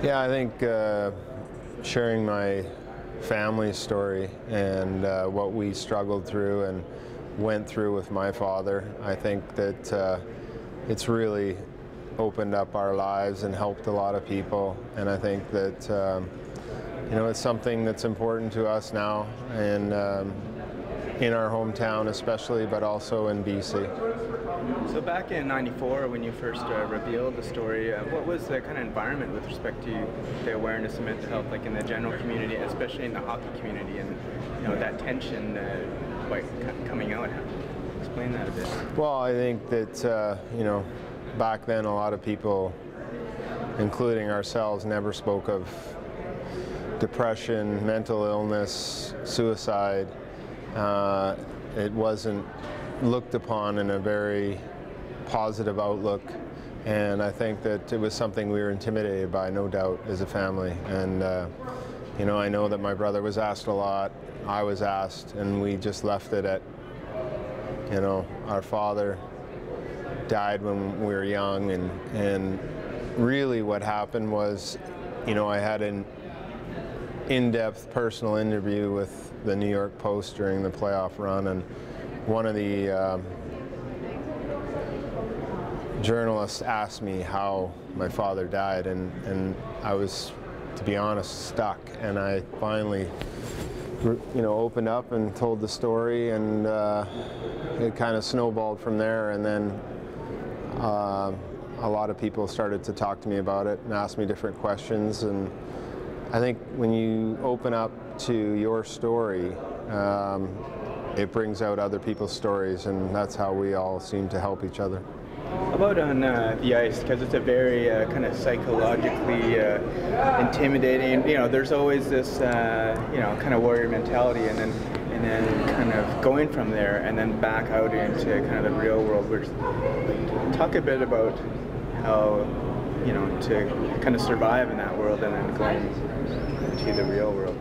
Yeah, I think sharing my family story and what we struggled through and went through with my father, I think that it's really opened up our lives and helped a lot of people. And I think that it's something that's important to us now, and in our hometown especially, but also in BC. So back in '94, when you first revealed the story, what was the kind of environment with respect to the awareness of mental health, like in the general community, especially in the hockey community, and that tension coming out? Explain that a bit. Well, I think that back then a lot of people, including ourselves, never spoke of depression, mental illness, suicide. It wasn't looked upon in a very positive outlook, and I think that it was something we were intimidated by, no doubt, as a family. And I know that my brother was asked a lot, I was asked, and we just left it at, our father died when we were young, and really what happened was, I had an in-depth personal interview with the New York Post during the playoff run, and one of the journalists asked me how my father died, and I was, to be honest, stuck. And I finally, opened up and told the story, and it kind of snowballed from there. And then a lot of people started to talk to me about it and ask me different questions. And I think when you open up to your story, it brings out other people's stories, and that's how we all seem to help each other. How about on the ice? Because it's a very kind of psychologically intimidating. There's always this kind of warrior mentality, and then kind of going from there and then back out into kind of the real world. Talk a bit about how to kind of survive in that world and then going into the real world.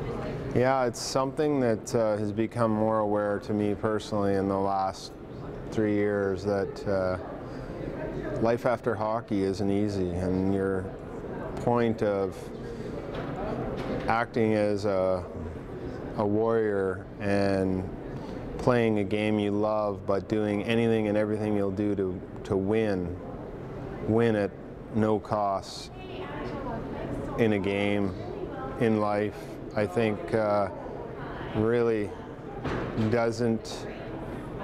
Yeah, it's something that has become more aware to me personally in the last 3 years, that life after hockey isn't easy, and your point of acting as a warrior and playing a game you love, but doing anything and everything you'll do to win at no cost in a game, in life, I think really doesn't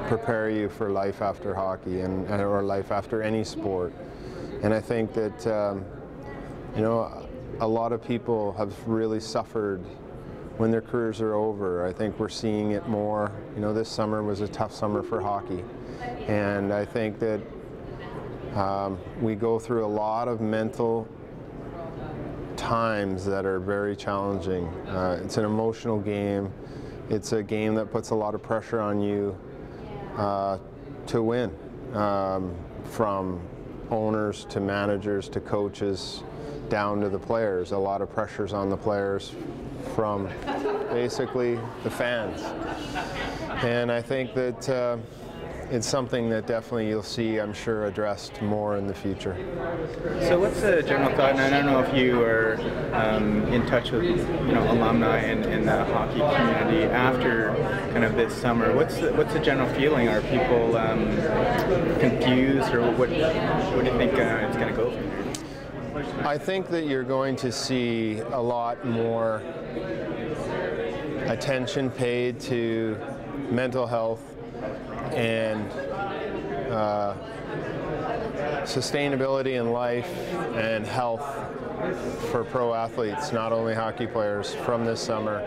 prepare you for life after hockey or life after any sport. And I think that a lot of people have really suffered when their careers are over. I think we're seeing it more. This summer was a tough summer for hockey, and I think that we go through a lot of mental times that are very challenging. It's an emotional game. It's a game that puts a lot of pressure on you to win, from owners to managers to coaches down to the players. A lot of pressures on the players from basically the fans. And I think that it's something that definitely you'll see, I'm sure, addressed more in the future. So what's the general thought, and I don't know if you are in touch with alumni in the hockey community after kind of this summer. What's the general feeling? Are people confused, or what do you think it's going to go from here? I think that you're going to see a lot more attention paid to mental health and sustainability in life and health for pro athletes, not only hockey players, from this summer.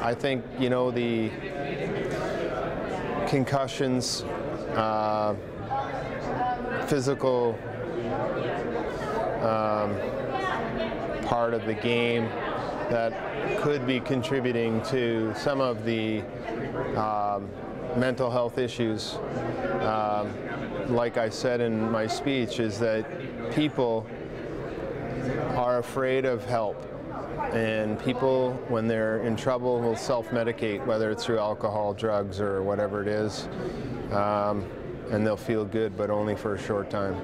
I think the concussions, physical part of the game that could be contributing to some of the mental health issues, like I said in my speech, is that people are afraid of help, and people, when they're in trouble, will self-medicate, whether it's through alcohol, drugs, or whatever it is. and they'll feel good, but only for a short time.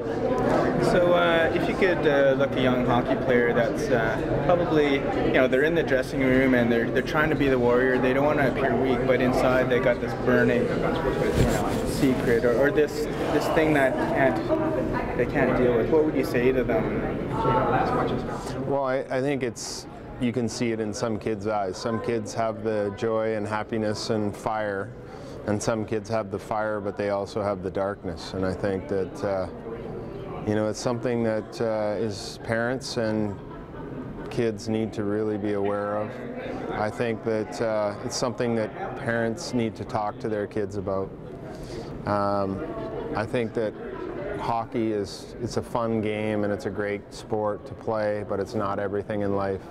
So if you could look a young hockey player that's probably, you know, they're in the dressing room and they're trying to be the warrior, they don't want to appear weak, but inside they got this burning, you know, secret or this thing that they can't deal with, what would you say to them? Well, I think you can see it in some kids' eyes. Some kids have the joy and happiness and fire, and some kids have the fire, but they also have the darkness. And I think that, you know, it's something that is parents and kids need to really be aware of. I think that it's something that parents need to talk to their kids about. I think that hockey it's a fun game and it's a great sport to play, but it's not everything in life.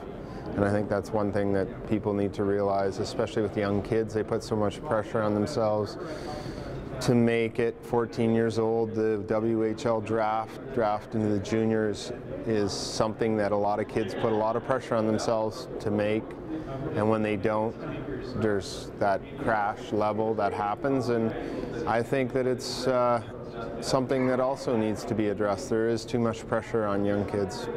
And I think that's one thing that people need to realize, especially with young kids. They put so much pressure on themselves to make it 14 years old. The WHL draft into the juniors is something that a lot of kids put a lot of pressure on themselves to make. And when they don't, there's that crash level that happens. And I think that it's something that also needs to be addressed. There is too much pressure on young kids.